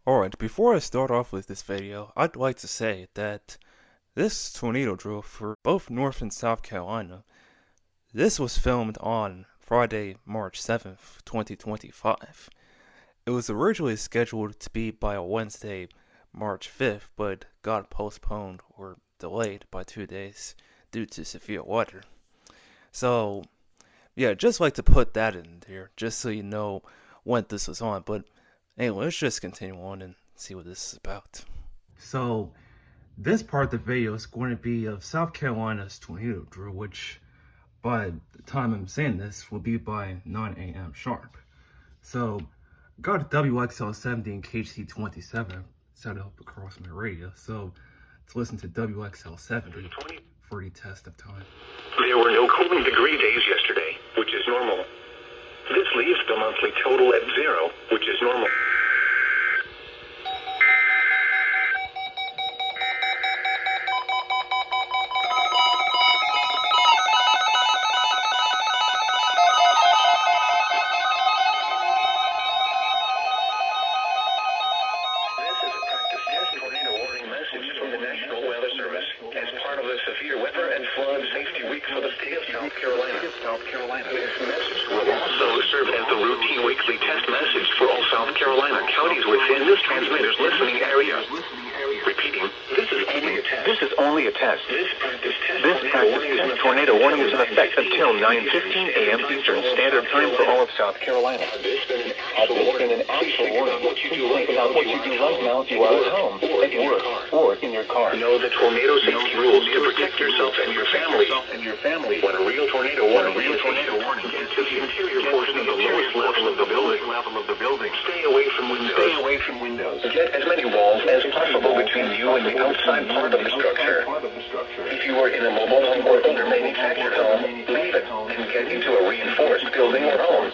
Alright, before I start off with this video, I'd like to say that this tornado drill for both North and South Carolina, this was filmed on Friday, March 7th, 2025. It was originally scheduled to be by Wednesday, March 5th, but got postponed or delayed by 2 days due to severe weather. So, yeah, just like to put that in there, just so you know when this was on. But anyway, let's just continue on and see what this is about. So, this part of the video is going to be of South Carolina's tornado drill, which by the time I'm saying this will be by 9 a.m. sharp. So, got a WXL70 and KC27 set up across my radio. So, let's listen to WXL70 for the test of time. There were no cooling degree days yesterday, which is normal. This leaves the monthly total at 0, which is normal. This message will also serve as the routine weekly test message for all South Carolina counties within this transmitter's listening area. Repeating, this is only a test. This is only a test. This practice test tornado warning is in effect until 9:15 a.m. Eastern Standard Time for all of South Carolina. This has been an actual warning. Think about what you do right now if you are at home, at work, or in your car. Know the tornado safety rules to protect yourself and your family. When a real tornado warning gets to the interior portion of the lowest level of the building. Stay away from windows. Get as many walls as possible between you and the outside part of the structure. If you are in a mobile home or other manufactured home, leave it and get into a reinforced building or home.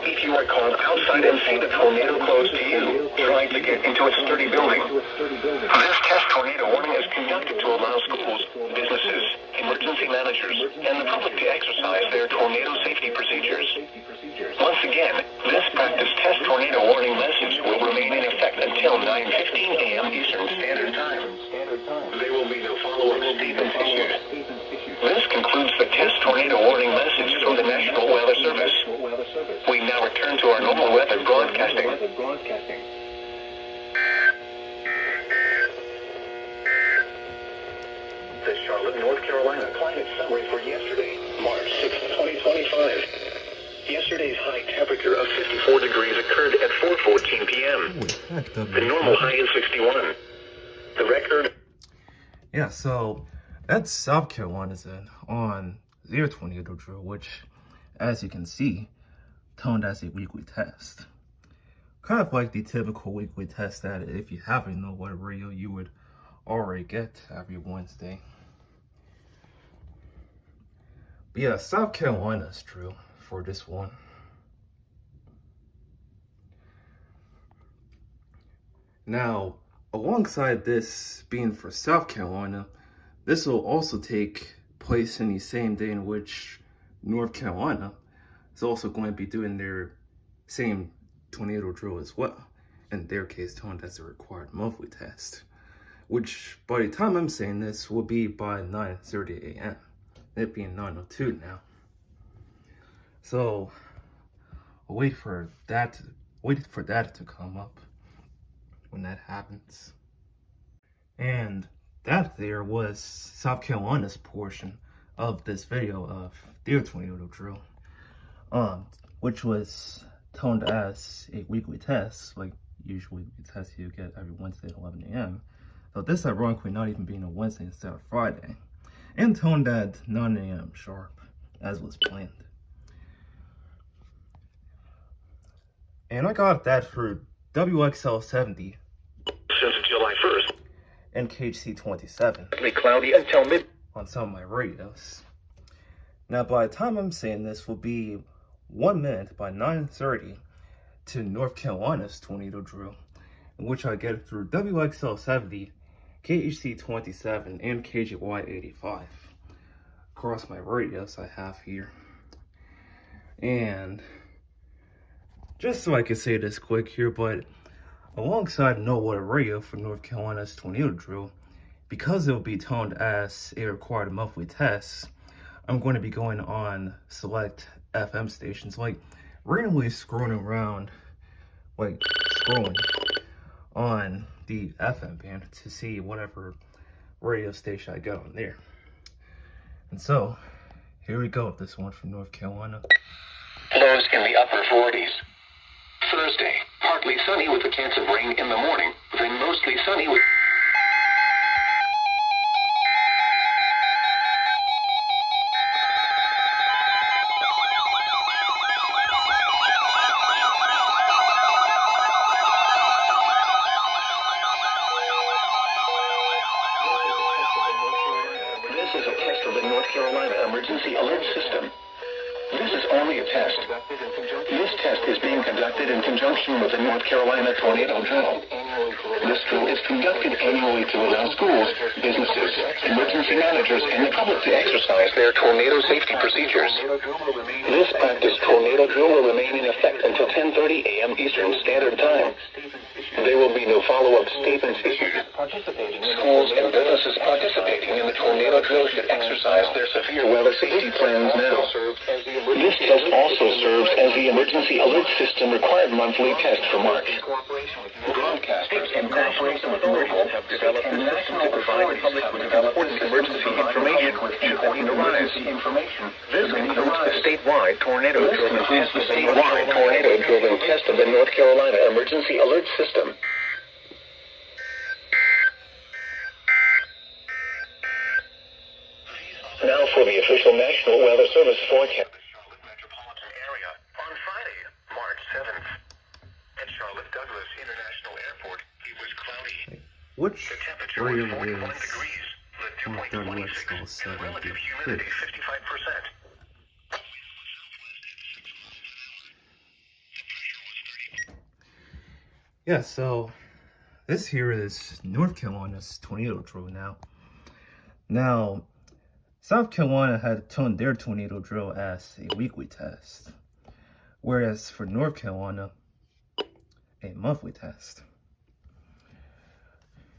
If you are caught outside and see the tornado close to you, try to get into a sturdy building. This test tornado warning is conducted to allow schools, businesses, emergency managers, and the public to exercise their tornado safety procedures. Once again, this practice test tornado warning message will remain in effect until 9:15 a.m. Eastern Standard Time. There will be no follow-up statements issued. This concludes the test tornado warning message from the National Weather Service. We now return to our normal weather broadcasting. The Charlotte, North Carolina climate summary for yesterday, March 6, 2025. Yesterday's high temperature of 54 degrees occurred at 4:14 p.m. The normal high is 61. The record... Yeah, so that's South Carolina's on their tornado drill, which, as you can see, toned as a weekly test. Kind of like the typical weekly test that if you have a no weather radio, you would already get every Wednesday. But yeah, South Carolina's drill for this one. Now, alongside this being for South Carolina, this will also take place in the same day in which North Carolina is also going to be doing their same tornado drill as well. In their case, toned as a required monthly test, which by the time I'm saying this will be by 9:30 a.m. It being 9:02 now. So wait for that to come up when that happens. And that there was South Carolina's portion of this video of their tornado drill, which was toned as a weekly test, like usually the test you get every Wednesday at 11 a.m. So this ironically not even being a Wednesday instead of Friday, and toned at 9 a.m. sharp, as was planned. And I got that for WXL70 since July 1st. and KC27 Cloudy until mid on some of my radios. Now by the time I'm saying this will be 1 minute by 9:30 to North Carolina's tornado drill, in which I get it through WXL70, KHC27, and KGY85 across my radios I have here. And just so I can say this quick here, but alongside No Water Radio for North Carolina's tornado drill, because it will be toned as a required monthly test, I'm going to be going on select FM stations, like randomly scrolling around, like scrolling on the FM band to see whatever radio station I got on there. And so, here we go with this one from North Carolina. Lows in the upper 40s. Thursday, partly sunny with a chance of rain in the morning, then mostly sunny with... This is a test of the North Carolina Emergency Alert System. This is only a test. This test is being conducted in conjunction with the North Carolina Tornado Drill. This drill is conducted annually to allow schools, businesses, emergency managers, and the public to exercise their tornado safety procedures. This practice tornado drill will remain in effect until 10:30 a.m. Eastern Standard Time. There will be no follow-up statements issued. Schools and businesses participating in the tornado drill should exercise their severe weather safety plans now. This test also serves as the Emergency Alert System required monthly test for March. Broadcasters in cooperation with Morganton have developed a system to provide the public with important emergency information according to emergency information. This includes the statewide tornado drill and test of the North Carolina Emergency Alert System. Now for the official National Weather Service forecast. On Friday, March 7th, at Charlotte Douglas International Airport, it was cloudy. Which The temperature radio was 41 is degrees, the dew point 26, and relative humidity 55%. Yeah, so this here is North Carolina's tornado drill now. Now, South Carolina had toned their tornado drill as a weekly test, whereas for North Carolina, a monthly test.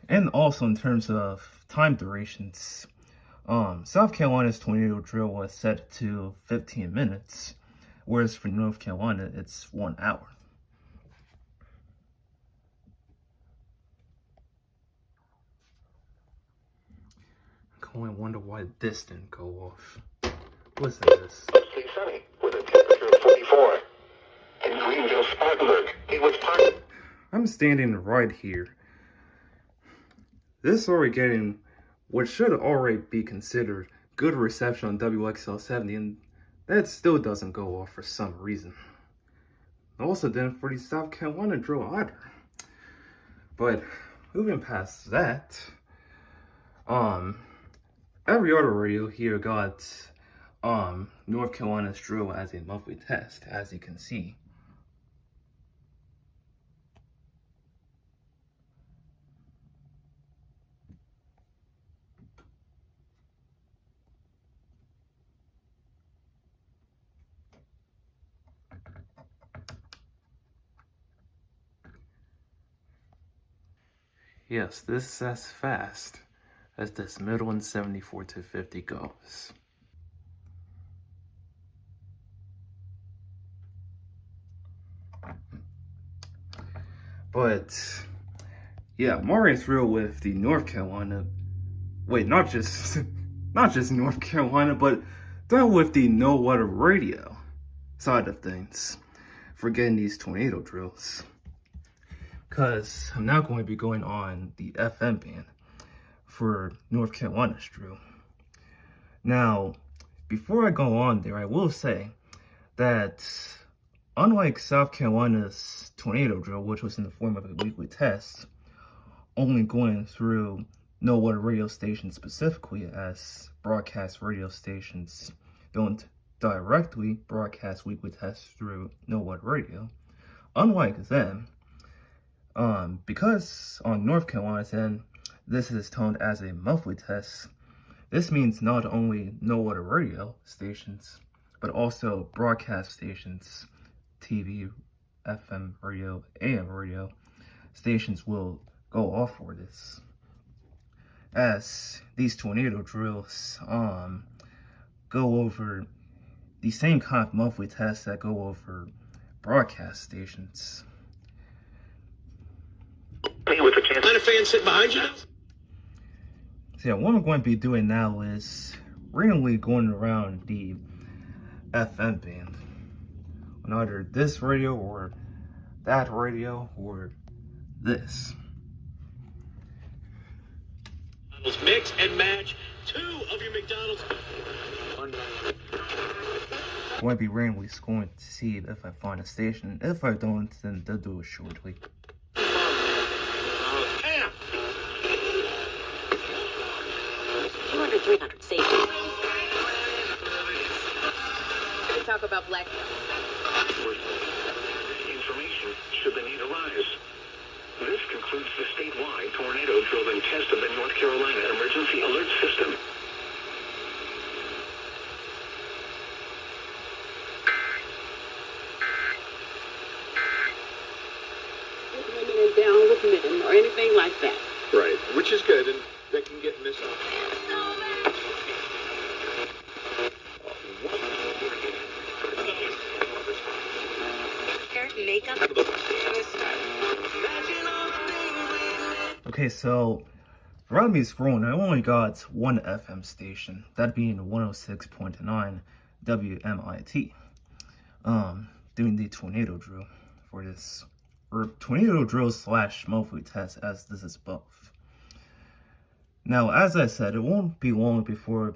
And also in terms of time durations, South Carolina's tornado drill was set to 15 minutes, whereas for North Carolina, it's 1 hour. I wonder why this didn't go off. Listen to this. Mostly sunny with a temperature of 44. In Greenville, Spartanburg, it was partly... I'm standing right here. This is already getting what should already be considered good reception on WXL 70, and that still doesn't go off for some reason. Also didn't for the South Carolina drill either. But moving past that, every other radio here got North Carolina's drill as a monthly test, as you can see. Yes, this is as fast as this Midland 74 to 50 goes. But yeah, more through with the North Carolina. Wait, not just North Carolina, but done with the no water radio side of things for getting these tornado drills. Because I'm now going to be going on the FM band for North Carolina's drill. Now, before I go on there, I will say that unlike South Carolina's tornado drill, which was in the form of a weekly test, only going through no water radio stations specifically, as broadcast radio stations don't directly broadcast weekly tests through no water radio, unlike them, because on North Carolina's end, this is toned as a monthly test. This means not only no water radio stations, but also broadcast stations, TV, FM radio, AM radio stations will go off for this, as these tornado drills go over the same kind of monthly tests that go over broadcast stations. With a chance. Let a fan sit behind you. So yeah, what I'm going to be doing now is randomly going around the FM band on either this radio or that radio or this. Mix and match 2 of your McDonald's. I'm going to be randomly going to see if I find a station. If I don't, then they'll do it shortly. 300 safety. We talk about black Information should the need arise. This concludes the statewide tornado drill and test of the North Carolina Emergency Alert System. women and down with men or anything like that. Right, which is good, and that can get missed. Makeup. Okay, so around me scrolling, I only got one FM station, that being 106.9 WMIT, doing the tornado drill for this, or tornado drill / monthly test, as this is both. Now, as I said, it won't be long before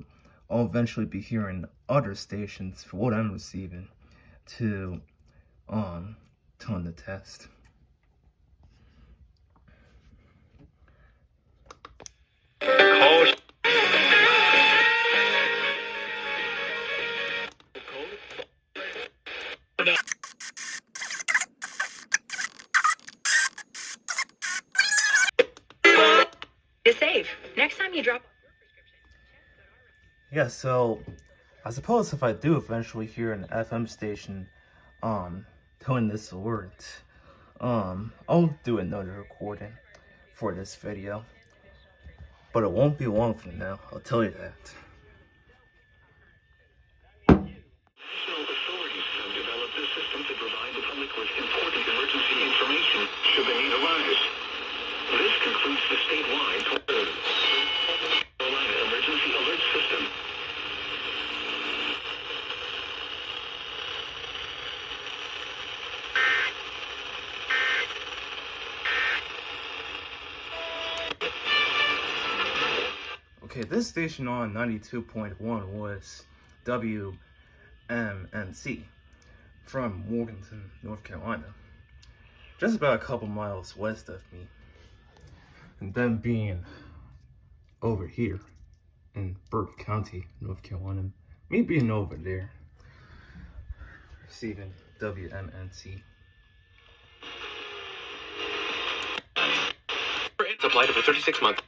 I'll eventually be hearing other stations for what I'm receiving to on the test. To save. Next time you drop. Yeah, so I suppose if I do eventually hear an FM station telling this alert, I'll do another recording for this video, but it won't be long from now, I'll tell you that. National authorities have developed this system to provide the public with important emergency information should the need arise. This concludes the statewide Carolina Emergency Alert System. Okay, this station on 92.1 was WMNC from Morganton, North Carolina, just about a couple miles west of me, and them being over here in Burke County, North Carolina, me being over there, receiving WMNC. Applied for 36 months.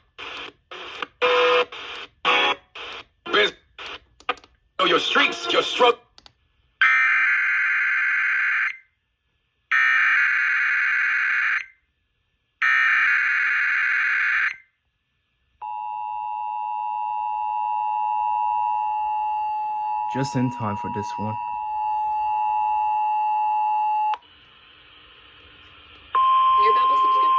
Your streets, your struggle. Just in time for this one. Your Bible subscription?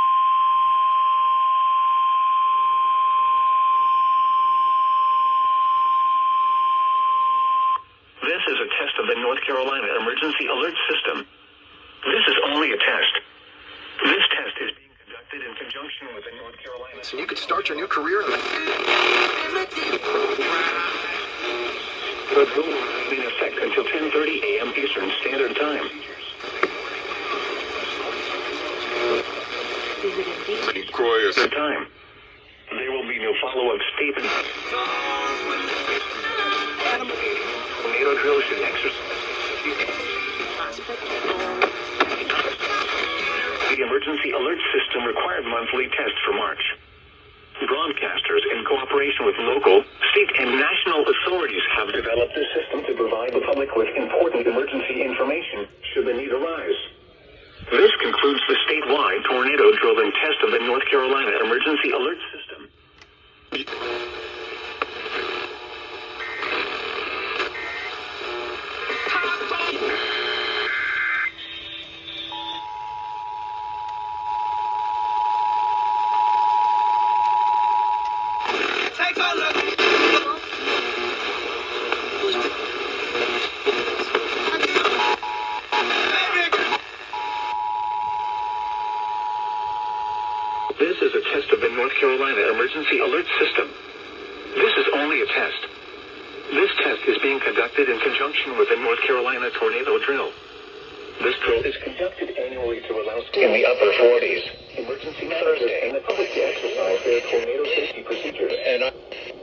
This is a test of the North Carolina Emergency Alert System. This is only a test. This test is being conducted in conjunction with the North Carolina... So you could start your new career. The rule is in effect until 10:30 a.m. Eastern Standard Time. Is it indeed? The time. There will be no follow-up statement. Tornado drill should exercise. The Emergency Alert System required monthly test for March. Broadcasters, in cooperation with local, state, and national authorities, have developed this system to provide the public with important emergency information should the need arise. This concludes the statewide tornado drill and test of the North Carolina Emergency Alert System. Take a look. This is a test of the North Carolina Emergency Alert System. This is only a test. This test is being conducted in conjunction with the North Carolina Tornado Drill. This drill is conducted annually to allow in the upper 40s. Emergency Thursday, and the public to exercise their tornado safety procedures. And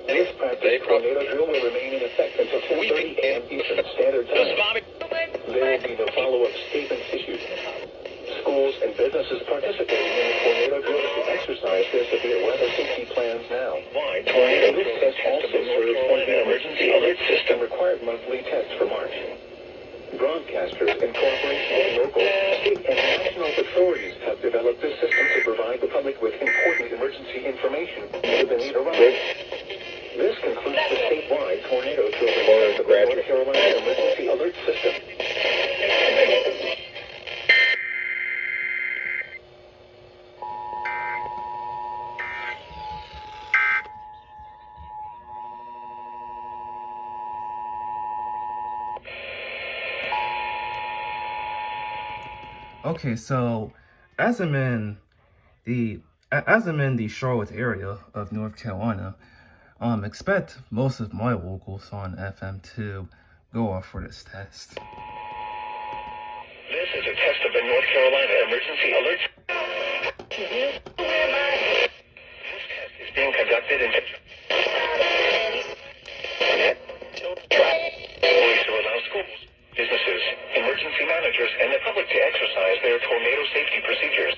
this practice tornado drill will remain in effect until 10:30 a.m. Eastern Standard Time. There will be no follow-up statements issued. Schools and businesses participating in the tornado drill should exercise their severe weather safety plans now. Why? Tornado drill test also serves as the Emergency Alert System required monthly test for March. Broadcasters in cooperation with local, state, and national authorities have developed this system to provide the public with important emergency information should the need arise. This concludes the statewide tornado drill of the North Carolina Emergency Alert System. Okay, so as I'm in the Charlotte area of North Carolina, expect most of my locals on FM to go off for this test. This is a test of the North Carolina Emergency Alert. This test is being conducted in to allow schools, businesses, emergency managers, and the public to exercise their tornado safety procedures.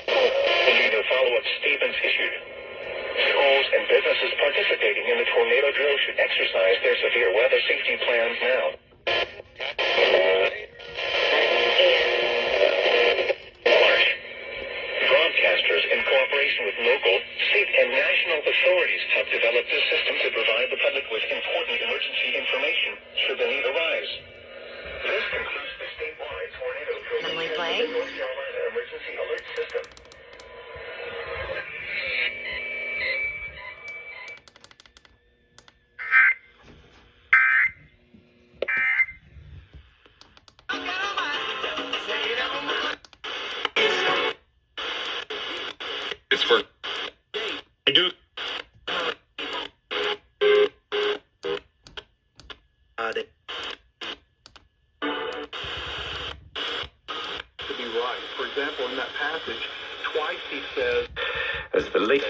There will be no follow-up statements issued. Schools and businesses participating in the tornado drill should exercise their severe weather safety plans now. March. Broadcasters in cooperation with local, state, and national authorities have developed this system to provide the public with important emergency information should the need arise. This concludes the statewide tornado drill Can we of play? the North Carolina Emergency Alert System. It's for. I do. To be right. For example, in that passage, twice he says, as the late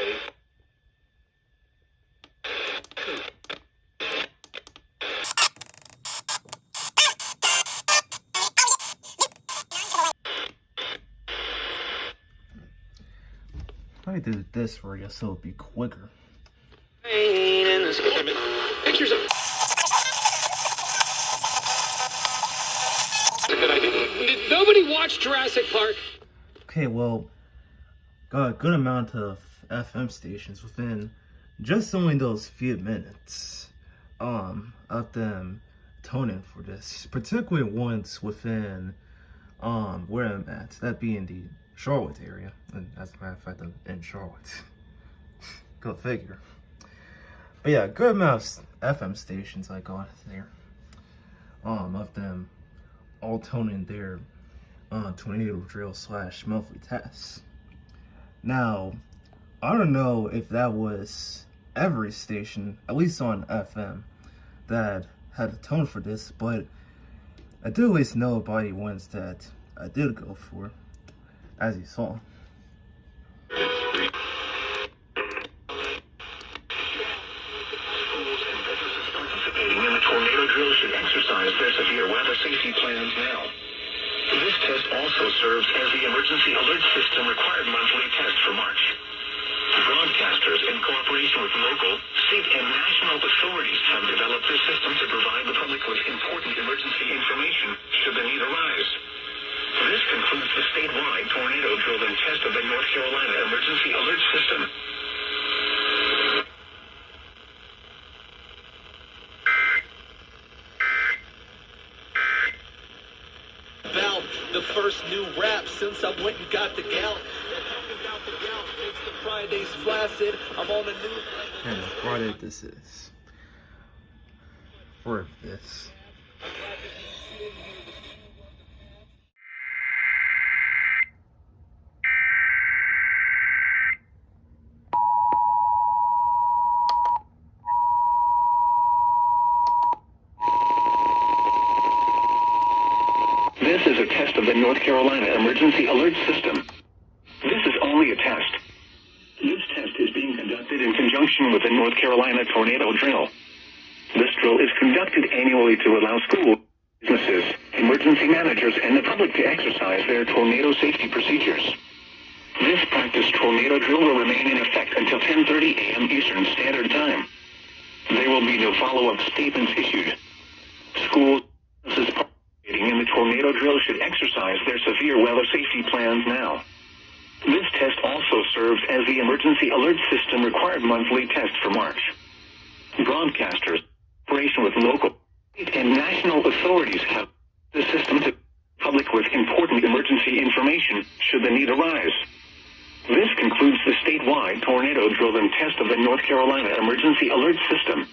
I do this for you so it'll be quicker. Pictures of. Did nobody watch Jurassic Park? Okay, well, got a good amount of FM stations within just only those few minutes of them toning for this, particularly ones within where I'm at, that being the Charlotte area, and as a matter of fact, I'm in Charlotte. Go figure. But yeah, good amount of FM stations I got there, of them all toning their tornado drill / monthly tests. Now, I don't know if that was every station, at least on FM, that had a tone for this, but I do at least know about the ones that I did go for, as you saw. participating in the tornado drill should exercise their severe weather safety plans now. This test also serves as the emergency alert system required monthly test for March. Broadcasters in cooperation with local, State and national authorities have developed this system to provide the public with important emergency information should the need arise. This concludes the statewide tornado drill and test of the North Carolina Emergency Alert System. About the first new rap since I went and got the gout. Thanks to Friday's Flaccid, I'm on a new... And Friday this is. For this. This is a test of the North Carolina Emergency Alert System. This is only a test. This test is being conducted in conjunction with the North Carolina Tornado Drill. This drill is conducted annually to allow schools, businesses, emergency managers, and the public to exercise their tornado safety procedures. This practice tornado drill will remain in effect until 10:30 a.m. Eastern Standard Time. There will be no follow-up statements issued. Schools, businesses participating in the tornado drill should exercise their severe weather safety plans now. This test also serves as the Emergency Alert System required monthly test for March. Broadcasters, in cooperation with local, state, and national authorities, have the system to public with important emergency information should the need arise. This concludes the statewide tornado drill and test of the North Carolina Emergency Alert System.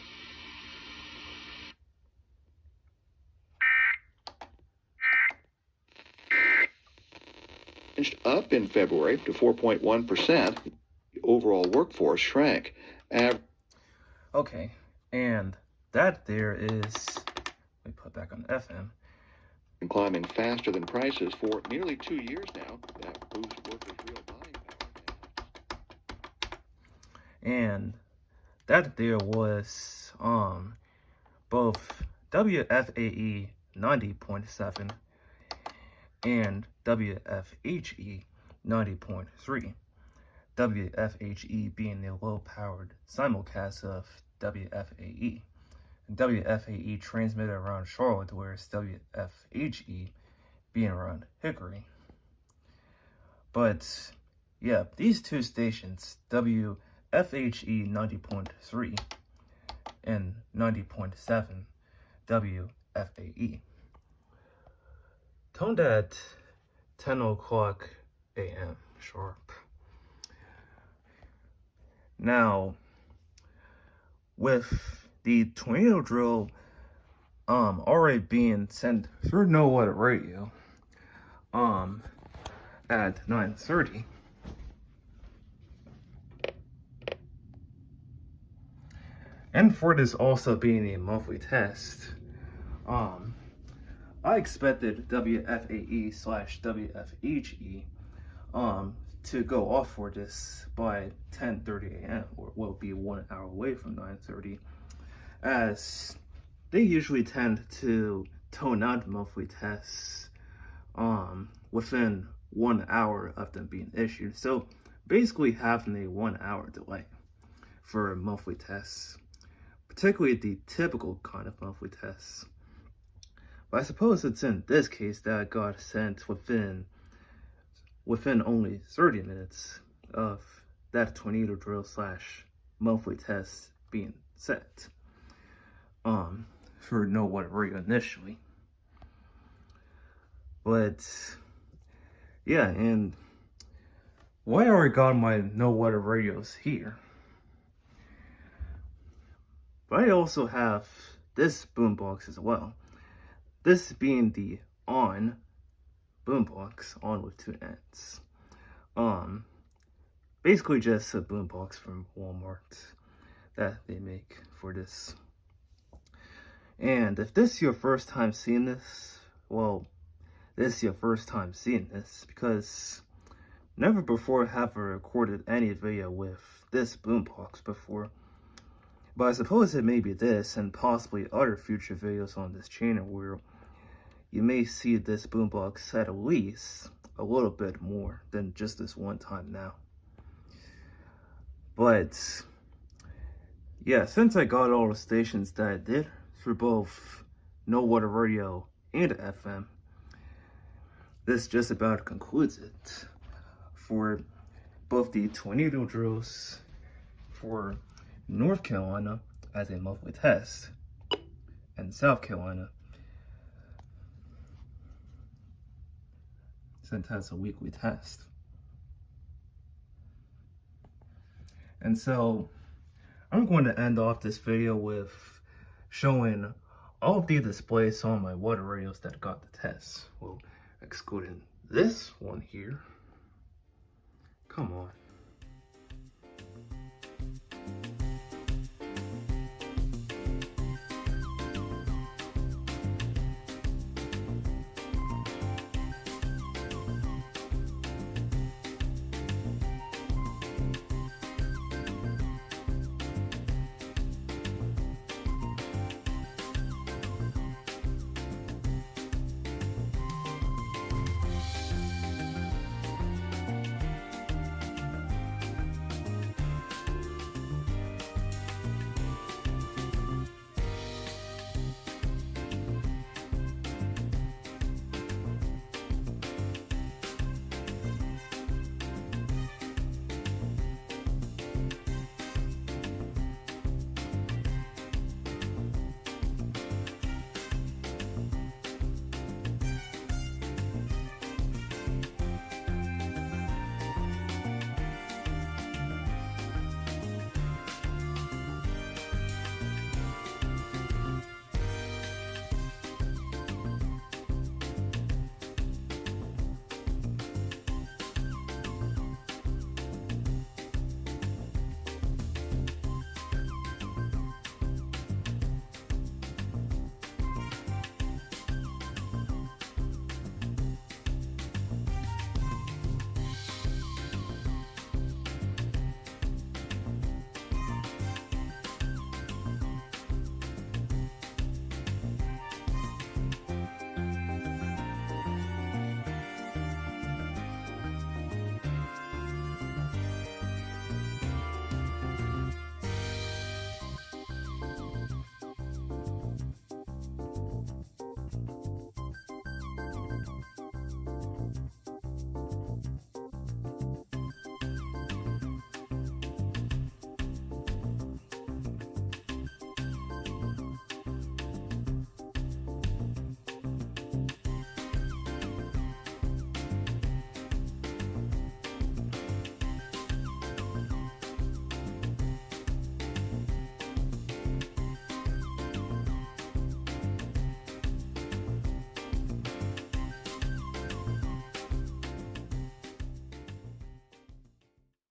Up in February to 4.1%. The overall workforce shrank. Okay, and that there is, let me put back on FM. Climbing faster than prices for nearly 2 years now. That boosts workers' real buying power. And that there was both WFAE 90.7 and WFHE 90.3. WFHE being the low-powered simulcast of WFAE. And WFAE transmitted around Charlotte, whereas WFHE being around Hickory. But yeah, these two stations, WFHE 90.3 and 90.7 WFAE, toned at 10 o'clock a.m. sharp. Now, with the tornado drill already being sent through NWR radio at 9:30, and for this also being a monthly test, I expected WFAE/WFHE to go off for this by 10:30 a.m. or will be 1 hour away from 9:30, as they usually tend to tone out monthly tests within 1 hour of them being issued. So basically having a 1 hour delay for monthly tests, particularly the typical kind of monthly tests. But I suppose it's in this case that it got sent within only 30 minutes of that tornado drill / monthly test being set for NWR radio initially. But yeah, and why are I got my NWR radios here? But I also have this boombox as well. This being the on boombox, on with two ends. Basically just a boombox from Walmart that they make for this. And if this is your first time seeing this, well, this is your first time seeing this, because never before have I recorded any video with this boombox before. But I suppose it may be this and possibly other future videos on this channel where you may see this boombox at least a little bit more than just this one time now. But Yeah, since I got all the stations that I did through both No Water Radio and FM, this just about concludes it for both the tornado drills for North Carolina as a monthly test and South Carolina since that's a weekly test. And so I'm going to end off this video with showing all of the displays on my water radios that got the test. Well, excluding this one here. Come on.